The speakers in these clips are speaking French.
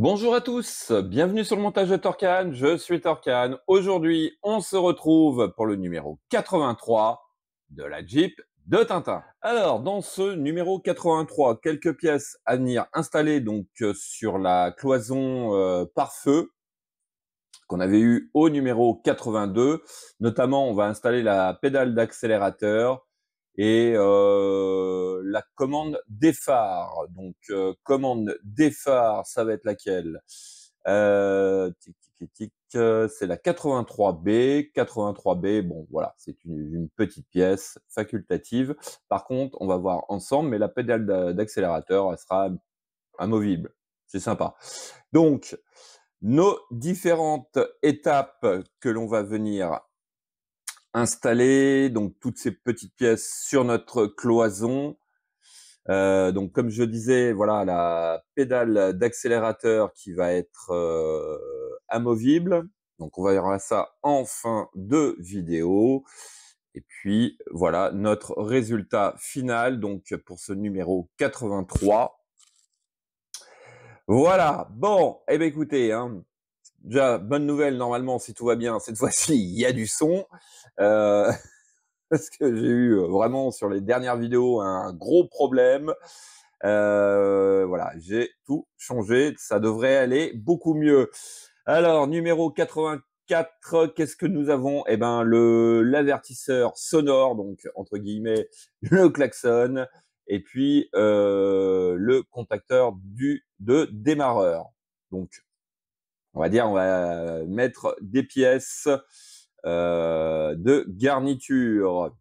Bonjour à tous, bienvenue sur le montage de Torcan, je suis Torcan. Aujourd'hui, on se retrouve pour le numéro 83 de la Jeep de Tintin. Alors, dans ce numéro 83, quelques pièces à venir installer donc sur la cloison pare-feu qu'on avait eu au numéro 82. Notamment, on va installer la pédale d'accélérateur et la commande des phares. Donc, commande des phares, ça va être laquelle? Tic, tic, tic, c'est la 83B. 83B, bon, voilà, c'est une petite pièce facultative. Par contre, on va voir ensemble, mais la pédale d'accélérateur, elle sera amovible. C'est sympa. Donc, nos différentes étapes que l'on va venir installer, donc toutes ces petites pièces sur notre cloison. Donc comme je disais, voilà la pédale d'accélérateur qui va être amovible. Donc on va voir ça en fin de vidéo. Et puis voilà notre résultat final donc pour ce numéro 83. Voilà, bon, eh bien écoutez, hein, déjà, bonne nouvelle, normalement, si tout va bien, cette fois-ci, il y a du son. Parce que j'ai eu vraiment, sur les dernières vidéos, un gros problème. Voilà, j'ai tout changé, ça devrait aller beaucoup mieux. Alors, numéro 84, qu'est-ce que nous avons? Eh ben, l'avertisseur sonore, donc, entre guillemets, le klaxon, et puis le contacteur de démarreur. Donc, on va mettre des pièces de garniture.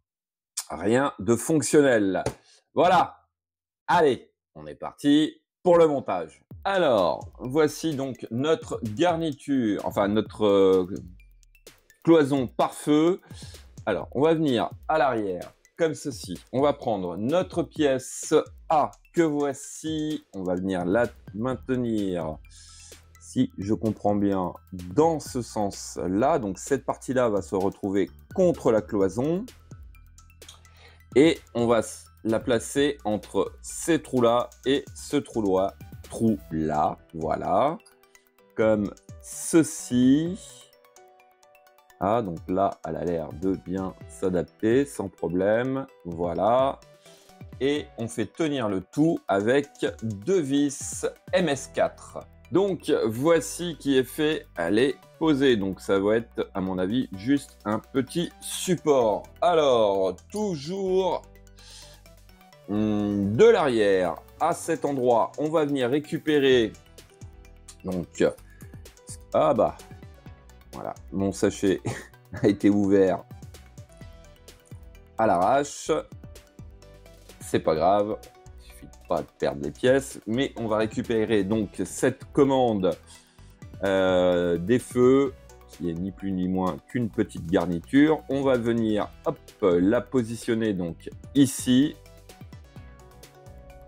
Rien de fonctionnel. Voilà. Allez, on est parti pour le montage. Alors, voici donc notre garniture, enfin notre cloison pare-feu. Alors, on va venir à l'arrière, comme ceci. On va prendre notre pièce A que voici. On va venir la maintenir, si je comprends bien, dans ce sens-là. Donc, cette partie-là va se retrouver contre la cloison. Et on va la placer entre ces trous-là et ce trou-là. Voilà. Comme ceci. Ah, donc là, elle a l'air de bien s'adapter sans problème. Voilà. Et on fait tenir le tout avec deux vis MS4. Donc, voici qui est fait. Elle est posée. Donc, ça va être, à mon avis, juste un petit support. Alors, toujours de l'arrière à cet endroit, on va venir récupérer. Donc, ah bah, voilà, mon sachet a été ouvert à l'arrache. C'est pas grave, il suffit pas de perdre les pièces, mais on va récupérer donc cette commande des feux, qui est ni plus ni moins qu'une petite garniture. On va venir, hop, la positionner donc ici.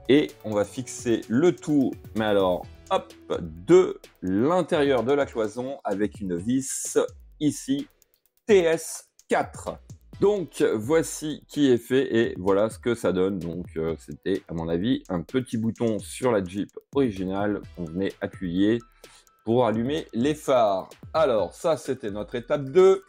Et on va fixer le tout, mais alors, hop, de l'intérieur de la cloison avec une vis ici, TS4. Donc, voici qui est fait et voilà ce que ça donne. Donc, c'était, à mon avis, un petit bouton sur la Jeep originale qu'on venait appuyer pour allumer les phares. Alors, ça, c'était notre étape 2.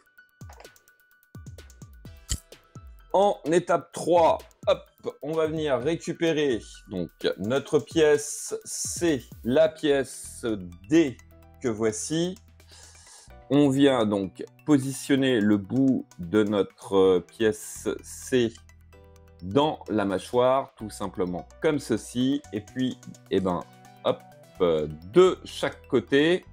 En étape 3, hop, on va venir récupérer donc notre pièce C, la pièce D que voici. On vient donc positionner le bout de notre pièce C dans la mâchoire, tout simplement comme ceci. Et puis, eh ben, hop, de chaque côté,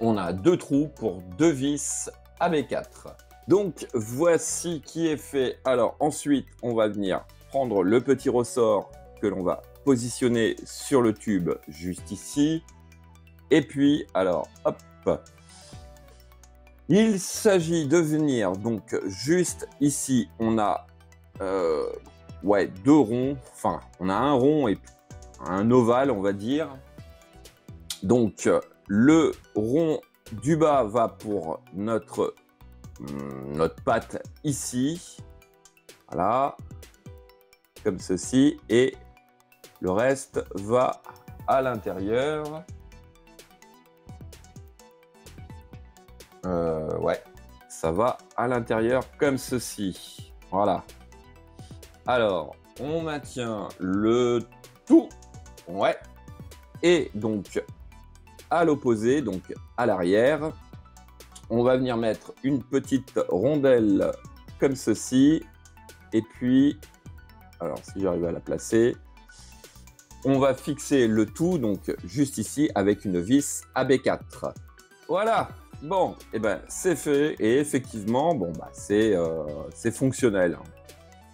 on a deux trous pour deux vis AB4. Donc, voici qui est fait. Alors, ensuite, on va venir prendre le petit ressort que l'on va positionner sur le tube juste ici. Et puis, alors, hop, il s'agit de venir, donc, juste ici, on a deux ronds. Enfin, on a un rond et un ovale, on va dire. Donc, le rond du bas va pour notre patte ici, voilà, comme ceci, et le reste va à l'intérieur, Ouais, ça va à l'intérieur comme ceci. Voilà. Alors, on maintient le tout. Ouais. Et donc, à l'opposé, donc à l'arrière, on va venir mettre une petite rondelle comme ceci. Et puis, alors si j'arrive à la placer, on va fixer le tout, donc juste ici, avec une vis AB4. Voilà. Bon, et ben c'est fait. Et effectivement, bon, bah, c'est fonctionnel.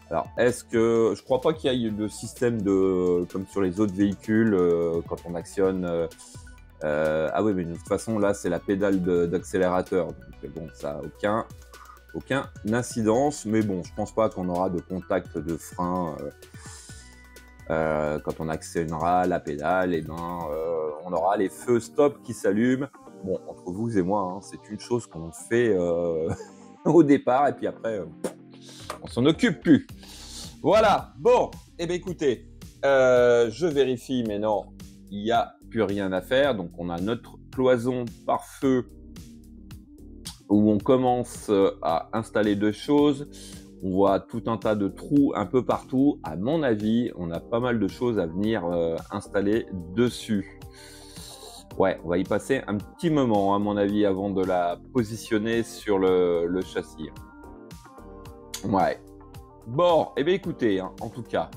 Alors, est-ce que... Je crois pas qu'il y ait de système de... comme sur les autres véhicules, quand on actionne... ah oui, mais de toute façon, là, c'est la pédale d'accélérateur. Donc, bon, ça n'a aucun incidence. Mais bon, je pense pas qu'on aura de contact de frein quand on actionnera la pédale. Et ben, on aura les feux stop qui s'allument. Bon, entre vous et moi, hein, c'est une chose qu'on fait au départ. Et puis après, on s'en occupe plus. Voilà. Bon, eh bien, écoutez, je vérifie, mais non, il n'y a plus rien à faire. Donc, on a notre cloison par feu où on commence à installer deux choses. On voit tout un tas de trous un peu partout. À mon avis, on a pas mal de choses à venir installer dessus. Ouais, on va y passer un petit moment, à mon avis, avant de la positionner sur le châssis. Ouais. Bon, eh bien écoutez, hein, en tout cas,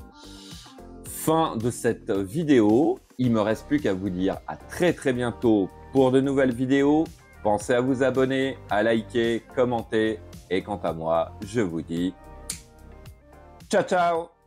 fin de cette vidéo. Il me reste plus qu'à vous dire à très bientôt pour de nouvelles vidéos. Pensez à vous abonner, à liker, commenter. Et quant à moi, je vous dis ciao ciao!